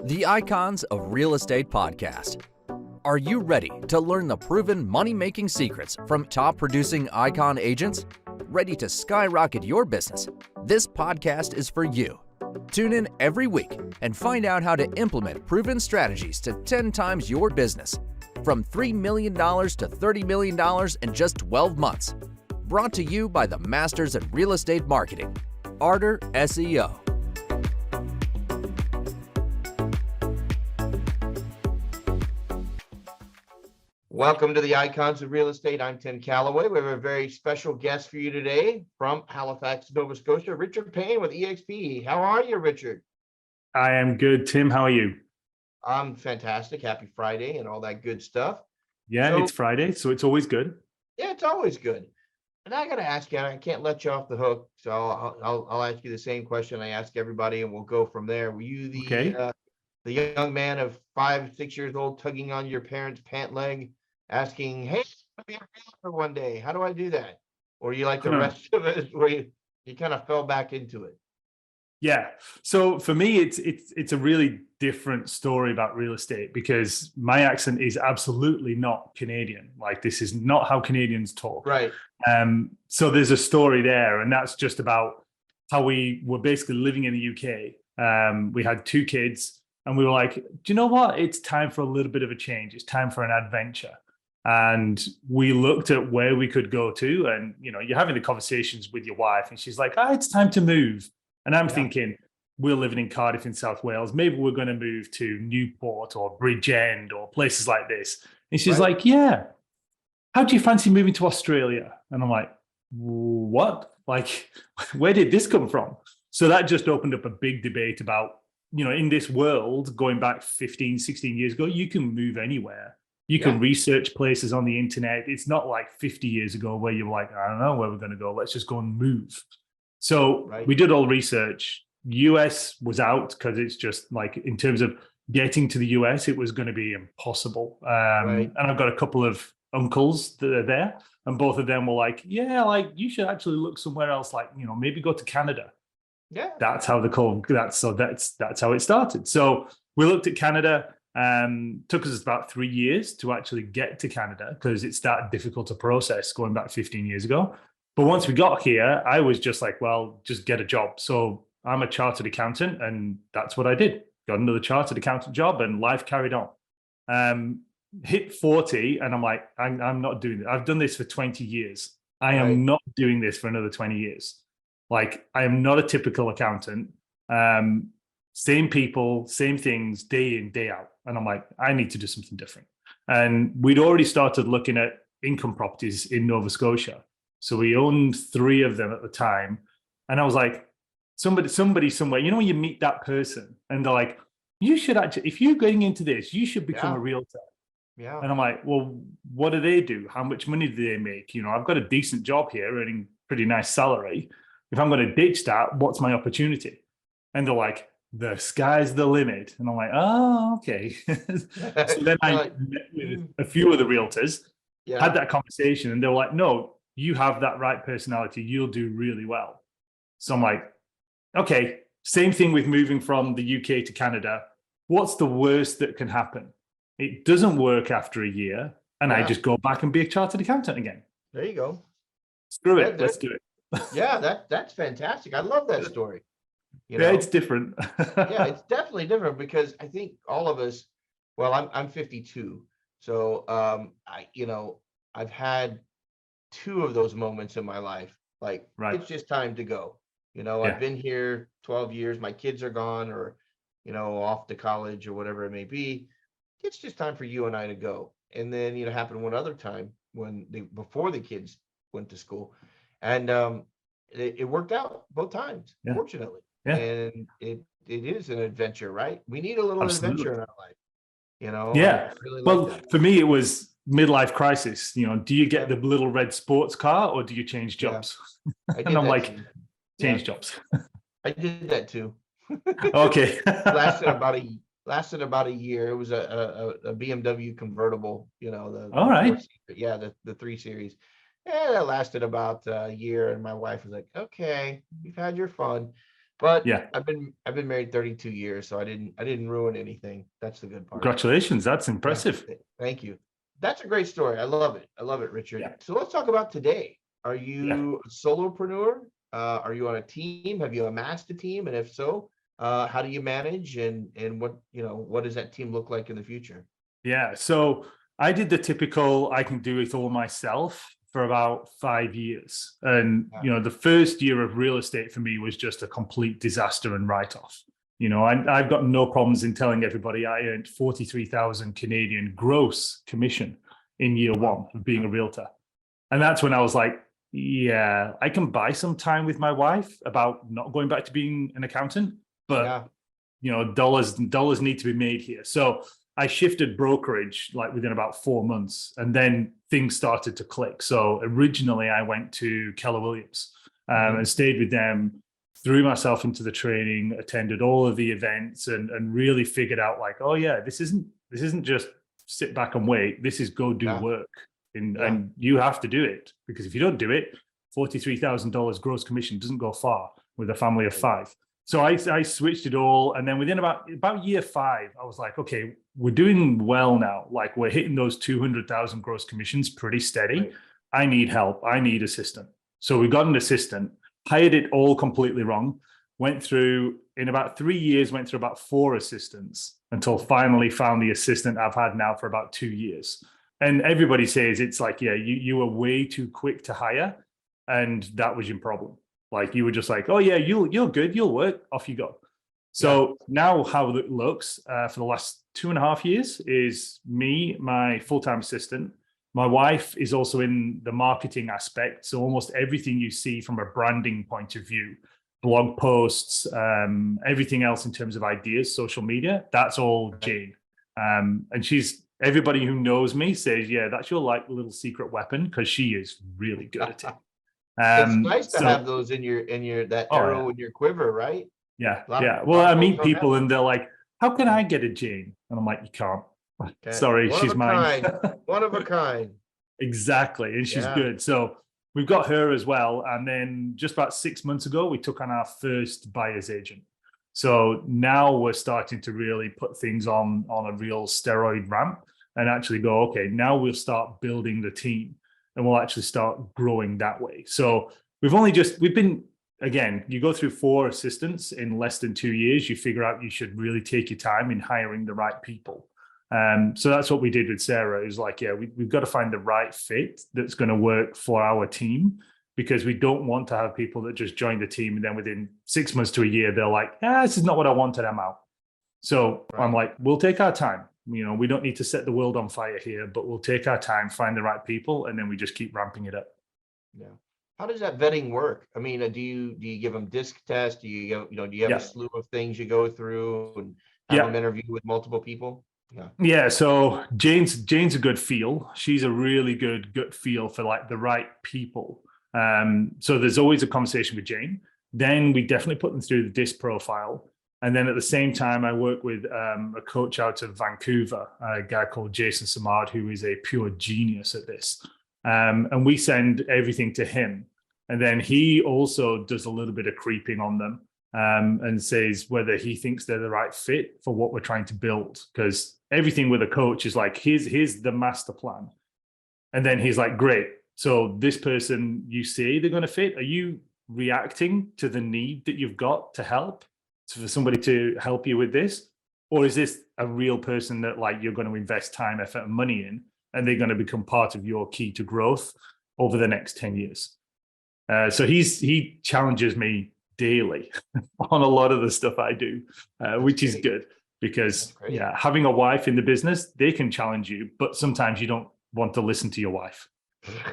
The Icons of Real Estate Podcast. Are you ready to learn the proven money-making secrets from top-producing Icon agents? Ready to skyrocket your business? This podcast is for you. Tune in every week and find out how to implement proven strategies to 10 times your business. From $3 million to $30 million in just 12 months. Brought to you by the Masters in Real Estate Marketing, Arter SEO. Welcome to the Icons of Real Estate. I'm Tim Calloway. We have a very special guest for you today from Halifax, Nova Scotia, Richard Payne with EXP. How are you, Richard? I am good. Tim, how are you? I'm fantastic. Happy Friday and all that good stuff. Yeah, it's Friday, so it's always good. Yeah, it's always good. And I got to ask you, I can't let you off the hook, so I'll ask you the same question I ask everybody, and we'll go from there. Were you the young man of 5, 6 years old tugging on your parents' pant leg, asking, "Hey, I'll be a realtor one day. How do I do that?" Or you like the rest of it, where you kind of fell back into it? Yeah. So for me, it's a really different story about real estate because my accent is absolutely not Canadian. Like, this is not how Canadians talk. Right. So there's a story there, and that's just about how we were basically living in the UK. We had 2 kids, and we were like, do you know what? It's time for a little bit of a change. It's time for an adventure. And we looked at where we could go to, and you're having the conversations with your wife, and she's like, it's time to move. And I'm thinking, we're living in Cardiff in South Wales. Maybe we're going to move to Newport or Bridgend or places like this. And she's like, yeah. How do you fancy moving to Australia? And I'm like, what? Like, where did this come from? So that just opened up a big debate about, in this world, going back 15, 16 years ago, you can move anywhere. You can research places on the internet. It's not like 50 years ago where you're like, I don't know where we're going to go. Let's just go and move. So we did all research. US was out because it's just like, in terms of getting to the US, it was going to be impossible. And I've got a couple of uncles that are there, and both of them were like, you should actually look somewhere else, like, maybe go to Canada. Yeah. That's how that's how it started. So we looked at Canada. Took us about 3 years to actually get to Canada because it's that difficult to process going back 15 years ago. But once we got here, I was just like, well, just get a job. So I'm a chartered accountant, and that's what I did. Got another chartered accountant job, and life carried on. Hit 40, and I'm like, I'm not doing it. I've done this for 20 years. I am not doing this for another 20 years. Like, I am not a typical accountant. Same people, same things, day in, day out. And I'm like, I need to do something different. And we'd already started looking at income properties in Nova Scotia. So we owned 3 of them at the time. And I was like, somebody somewhere, when you meet that person and they're like, you should actually, if you're getting into this, you should become a realtor. Yeah. And I'm like, well, what do they do? How much money do they make? I've got a decent job here, earning pretty nice salary. If I'm going to ditch that, what's my opportunity? And they're like, the sky's the limit. And I'm like, oh, okay. So then I met with a few of the realtors, had that conversation, and they were like, no, you have that right personality. You'll do really well. So I'm like, okay, same thing with moving from the UK to Canada. What's the worst that can happen? It doesn't work after a year, and I just go back and be a chartered accountant again. There you go. Screw it. Let's do it. Yeah, that's fantastic. I love that story. Yeah, it's different. Yeah, it's definitely different because I think all of us, well, I'm 52. So I've had 2 of those moments in my life. Like, it's just time to go. I've been here 12 years. My kids are gone, or, off to college or whatever it may be. It's just time for you and I to go. And then, happened one other time before the kids went to school, and it worked out both times, fortunately. Yeah. And it is an adventure, right? We need a little adventure in our life, Yeah. Really for me, it was midlife crisis. Do you get the little red sports car, or do you change jobs? And I'm like, change jobs. I did that too. Okay. lasted about a year. It was a BMW convertible, all right. The 3 Series. And it lasted about a year, and my wife was like, okay, you've had your fun. But Yeah. I've been married 32 years, so I didn't ruin anything. That's the good part. Congratulations. That's Yeah, impressive. thank you. That's a great story. I love it. I love it, Richard. Yeah. So let's talk about today. Are Yeah. you a solopreneur? Are you on a team? Have you amassed a team? And if so, how do you manage and what does that team look like in the future? Yeah. So I did the typical, I can do it all myself for about 5 years. And, the first year of real estate for me was just a complete disaster and write-off. I've got no problems in telling everybody I earned 43,000 Canadian gross commission in year one of being a realtor. And that's when I was like, yeah, I can buy some time with my wife about not going back to being an accountant, but dollars need to be made here. So I shifted brokerage like within about 4 months, and then things started to click. So originally I went to Keller Williams and stayed with them, threw myself into the training, attended all of the events, and really figured out like, oh yeah, this isn't just sit back and wait. This is go do work. And you have to do it, because if you don't do it, $43,000 gross commission doesn't go far with a family of 5. So I switched it all. And then within about year 5, I was like, okay, we're doing well now. Like we're hitting those 200,000 gross commissions pretty steady. Right. I need help. I need assistant. So we got an assistant, hired it all completely wrong, in about 3 years, went through about 4 assistants until finally found the assistant I've had now for about 2 years. And everybody says it's like, yeah, you were way too quick to hire, and that was your problem. Like you were just like, oh yeah, you're good, you'll work, off you go. So now how it looks for the last 2.5 years is me, my full-time assistant. My wife is also in the marketing aspect. So almost everything you see from a branding point of view, blog posts, everything else in terms of ideas, social media, that's all Jane. And everybody who knows me says, yeah, that's your like little secret weapon, because she is really good at it. It's nice to have those in your arrow in your quiver, right? Yeah. Well, I meet people and they're like, how can I get a Jane? And I'm like, you can't. Okay. Sorry, she's mine. One of a kind. Exactly. And she's good. So we've got her as well. And then just about 6 months ago, we took on our first buyer's agent. So now we're starting to really put things on a real steroid ramp and actually go, okay, now we'll start building the team and we'll actually start growing that way. So we've been, again, you go through 4 assistants in less than 2 years, you figure out you should really take your time in hiring the right people. So that's what we did with Sarah. It was like, yeah, we've got to find the right fit that's going to work for our team, because we don't want to have people that just join the team and then within 6 months to a year, they're like, this is not what I wanted, I'm out. So I'm like, we'll take our time. We don't need to set the world on fire here, but we'll take our time, find the right people, and then we just keep ramping it up. Yeah. How does that vetting work? I mean, do you give them disc tests? Do you have a slew of things you go through and have them interview with multiple people? Yeah. So Jane's a good feel. She's a really good gut feel for like the right people. So there's always a conversation with Jane. Then we definitely put them through the disc profile. And then at the same time, I work with a coach out of Vancouver, a guy called Jason Samard, who is a pure genius at this. And we send everything to him. And then he also does a little bit of creeping on them and says whether he thinks they're the right fit for what we're trying to build. Because everything with a coach is like, here's the master plan. And then he's like, great. So this person you say they're going to fit, are you reacting to the need that you've got to help? For somebody to help you with this? Or is this a real person that like you're going to invest time, effort, and money in, and they're going to become part of your key to growth over the next 10 years? So he challenges me daily on a lot of the stuff I do, which is good because having a wife in the business, they can challenge you, but sometimes you don't want to listen to your wife.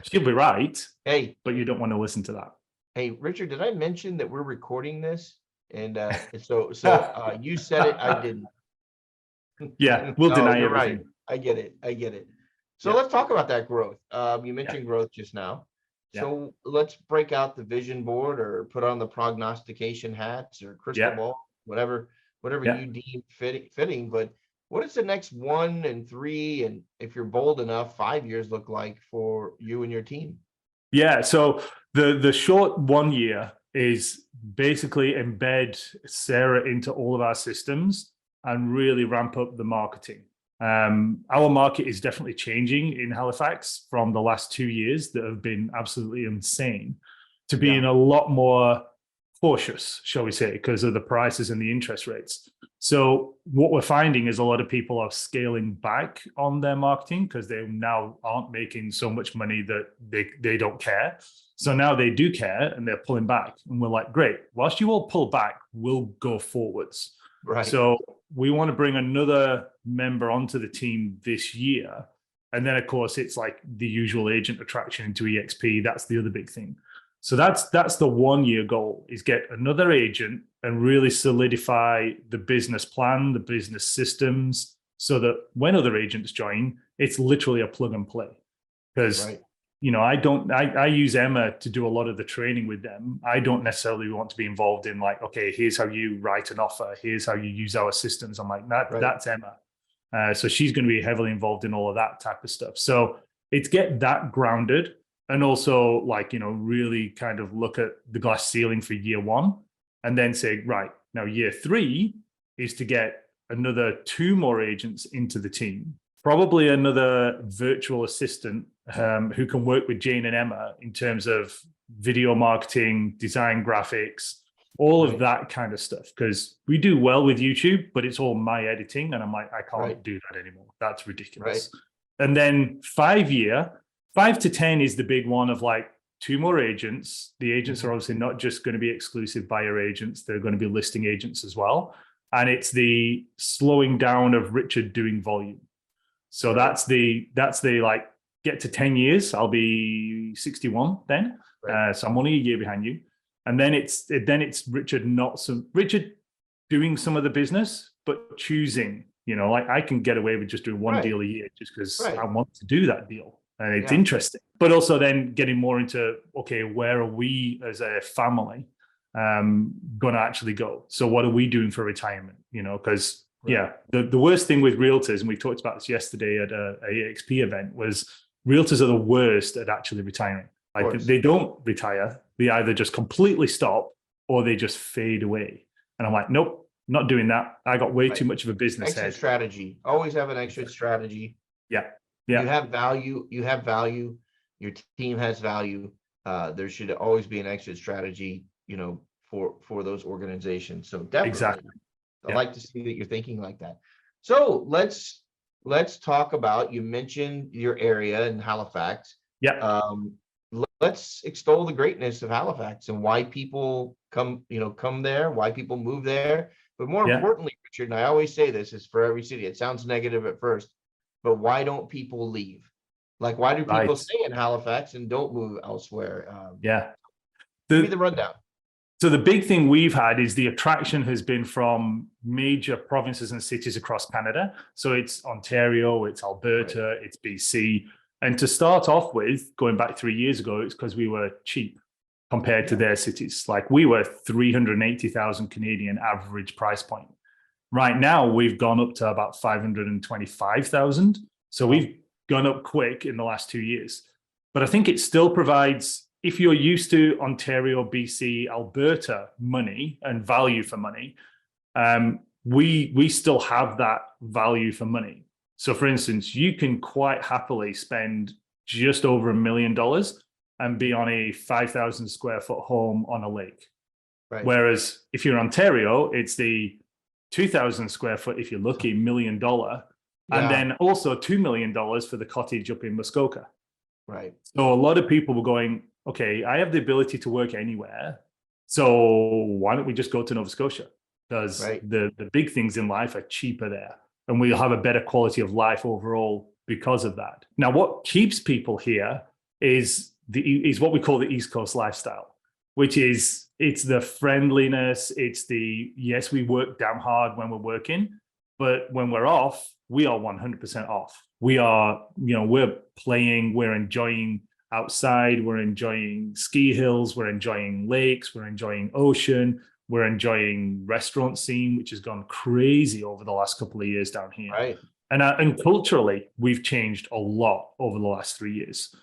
She'll be right, but you don't want to listen to that. Hey, Richard, did I mention that we're recording this? And so you said it, I didn't. Yeah, we'll deny everything. Right. I get it. So let's talk about that growth. You mentioned growth just now. So let's break out the vision board or put on the prognostication hats or crystal ball, whatever you deem fitting. But what does the next 1 and 3, and if you're bold enough, 5 years look like for you and your team? Yeah. So the short 1 year is basically embed Sarah into all of our systems and really ramp up the marketing. Our market is definitely changing in Halifax from the last 2 years that have been absolutely insane to being a lot more cautious, shall we say, because of the prices and the interest rates. So what we're finding is a lot of people are scaling back on their marketing because they now aren't making so much money that they don't care. So now they do care and they're pulling back. And we're like, great, whilst you all pull back, we'll go forwards. Right. So we want to bring another member onto the team this year. And then, of course, it's like the usual agent attraction into EXP. That's the other big thing. So that's the 1 year goal, is get another agent and really solidify the business plan, the business systems, so that when other agents join, it's literally a plug and play. Because, you know, I use Emma to do a lot of the training with them. I don't necessarily want to be involved in like, okay, here's how you write an offer. Here's how you use our systems. I'm like, that's Emma. So she's going to be heavily involved in all of that type of stuff. So it's get that grounded. And also, like, you know, really kind of look at the glass ceiling for year one and then say, right, now year 3 is to get another 2 more agents into the team, probably another virtual assistant who can work with Jane and Emma in terms of video marketing, design graphics, all of that kind of stuff. Because we do well with YouTube, but it's all my editing. And I'm like, I can't do that anymore. That's ridiculous. And then 5 to 10 is the big one of like 2 more agents. The agents are obviously not just going to be exclusive buyer agents. They're going to be listing agents as well. And it's the slowing down of Richard doing volume. So that's the like, get to 10 years. I'll be 61 then. So I'm only a year behind you. And then it's Richard doing some of the business, but choosing, you know, like I can get away with just doing one deal a year just because I want to do that deal. And it's interesting, but also then getting more into, okay, where are we as a family going to actually go? So what are we doing for retirement? You know, because the worst thing with realtors, and we talked about this yesterday at a EXP event, was realtors are the worst at actually retiring. Like they don't retire. They either just completely stop or they just fade away. And I'm like, nope, not doing that. I got way too much of a business exit head. Strategy. Always have an exit strategy. Yeah. You have value. Your team has value. There should always be an exit strategy, you know, for those organizations. So definitely, I like to see that you're thinking like that. So let's talk about, you mentioned your area in Halifax. Let's extol the greatness of Halifax and why people come there, why people move there. But more importantly, Richard, and I always say this is for every city. It sounds negative at first, but why don't people leave? Like, why do people stay in Halifax and don't move elsewhere? Give me the rundown. So the big thing we've had is the attraction has been from major provinces and cities across Canada. So it's Ontario, it's Alberta, it's BC. And to start off with, going back 3 years ago, it's because we were cheap compared to their cities. Like we were 380,000 Canadian average price point. Right now, we've gone up to about 525,000. So we've gone up quick in the last 2 years. But I think it still provides, if you're used to Ontario, BC, Alberta money and value for money, we still have that value for money. So for instance, you can quite happily spend just over $1 million and be on a 5,000 square foot home on a lake. Whereas if you're in Ontario, it's the 2,000 square foot, if you're lucky, $1 million. And then also $2 million for the cottage up in Muskoka. So a lot of people were going, okay, I have the ability to work anywhere. So why don't we just go to Nova Scotia? Because the big things in life are cheaper there. And we'll have a better quality of life overall because of that. Now, what keeps people here is what we call the East Coast lifestyle, which is, it's the friendliness. It's the, yes, we work damn hard when we're working, but when we're off, we are 100% off. We are, you know, we're playing, we're enjoying outside, we're enjoying ski hills, we're enjoying lakes, we're enjoying ocean, we're enjoying restaurant scene, which has gone crazy over the last couple of years down here. And culturally, we've changed a lot over the last 3 years.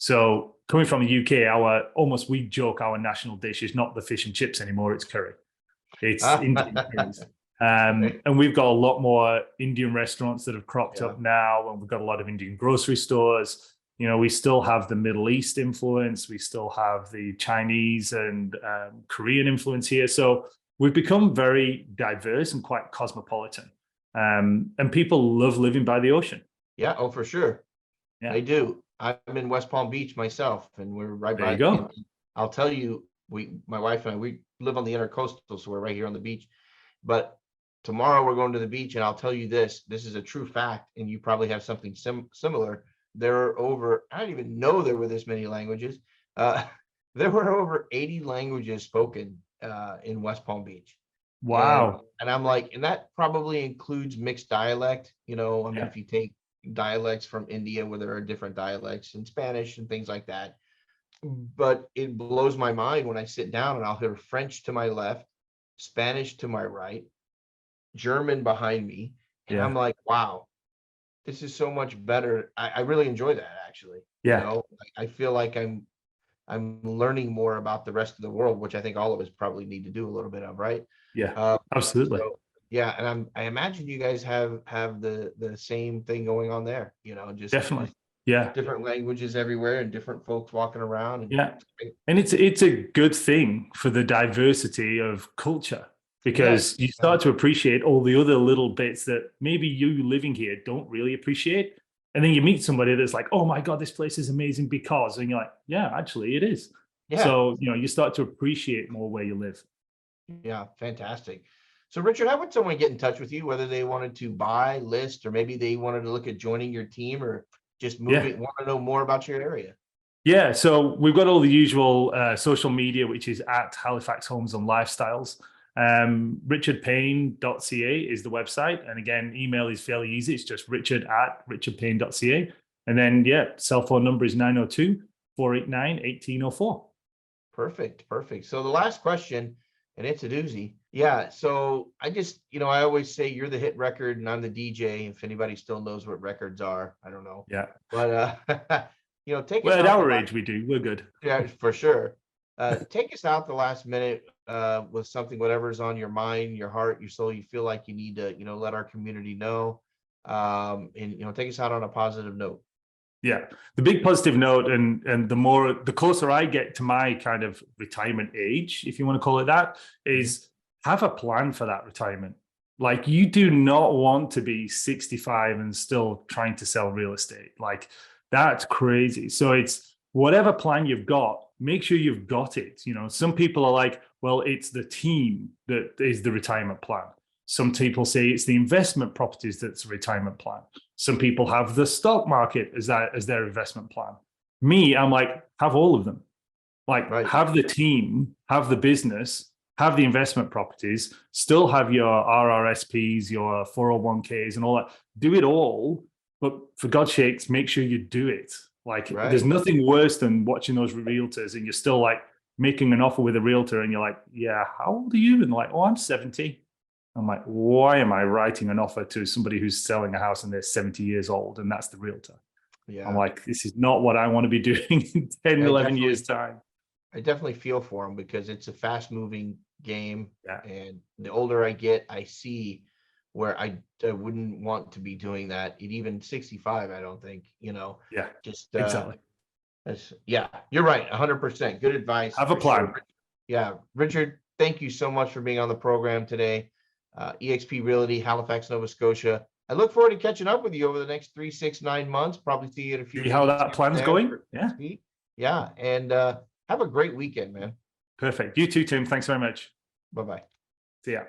So coming from the UK, we joke our national dish is not the fish and chips anymore, it's curry. It's Indian curries. And we've got a lot more Indian restaurants that have cropped up now, and we've got a lot of Indian grocery stores. You know, we still have the Middle East influence. We still have the Chinese and Korean influence here. So we've become very diverse and quite cosmopolitan. And people love living by the ocean. Yeah, oh, for sure. Yeah. They do. I'm in West Palm Beach myself, and we're right by. There you go. I'll tell you, my wife and I, we live on the intercoastal, so we're right here on the beach. But tomorrow we're going to the beach, and I'll tell you this is a true fact, and you probably have something similar. There are over, I didn't even know there were this many languages. There were over 80 languages spoken in West Palm Beach. Wow. And I'm like, and that probably includes mixed dialect. You know, I mean, if you take dialects from India where there are different dialects and Spanish and things like that. But it blows my mind when I sit down and I'll hear French to my left, Spanish to my right, German behind me. And I'm like, wow, this is so much better. I really enjoy that, actually. Yeah. You know, I feel like I'm learning more about the rest of the world, which I think all of us probably need to do a little bit of, right? Yeah, absolutely. So, yeah, and I imagine you guys have the same thing going on there, you know, just definitely. Yeah. Different languages everywhere and different folks walking around. And and it's a good thing for the diversity of culture, because you start to appreciate all the other little bits that maybe you living here don't really appreciate. And then you meet somebody that's like, oh my God, this place is amazing because, and you're like, yeah, actually it is. Yeah. So, you know, you start to appreciate more where you live. Yeah, fantastic. So Richard, how would someone get in touch with you, whether they wanted to buy, list, or maybe they wanted to look at joining your team or just moving, want to know more about your area? Yeah, so we've got all the usual social media, which is at Halifax Homes and Lifestyles. richardpayne.ca is the website. And again, email is fairly easy. It's just richard@richardpayne.ca. And then, cell phone number is 902-489-1804. Perfect. So the last question, and it's a doozy. Yeah, so I just, you know, I always say you're the hit record and I'm the DJ. If anybody still knows what records are, I don't know. Yeah. But, you know, take us well, at out our age, we do. We're good. Yeah, for sure. Take us out the last minute with something, whatever's on your mind, your heart, your soul, you feel like you need to, you know, let our community know. And, you know, take us out on a positive note. Yeah, the big positive note, and the closer I get to my kind of retirement age, if you want to call it that, is have a plan for that retirement. Like, you do not want to be 65 and still trying to sell real estate. Like, that's crazy. So it's whatever plan you've got, make sure you've got it. You know, some people are like, well, it's the team that is the retirement plan. Some people say it's the investment properties that's a retirement plan. Some people have the stock market as their investment plan. Me, I'm like, have all of them. Like, have the team, have the business, have the investment properties, still have your RRSPs, your 401ks and all that. Do it all, but for God's sakes, make sure you do it. Like, there's nothing worse than watching those realtors and you're still like making an offer with a realtor and you're like, yeah, how old are you? And like, oh, I'm 70. I'm like, why am I writing an offer to somebody who's selling a house and they're 70 years old and that's the realtor? Yeah. I'm like, this is not what I want to be doing in 10, 11 years time. I definitely feel for them because it's a fast moving game. Yeah. And the older I get, I see where I wouldn't want to be doing that at even 65. I don't think, you know, just exactly. Yeah, you're right. 100%. Good advice. Have a plan. Sure. Yeah. Richard, thank you so much for being on the program today. eXp Realty, Halifax, Nova Scotia. I look forward to catching up with you over the next 3, 6, 9 months. Probably see you at a few. See how that plan's going. Yeah. Yeah. And have a great weekend, man. Perfect. You too, Tim. Thanks very much. Bye-bye. See ya.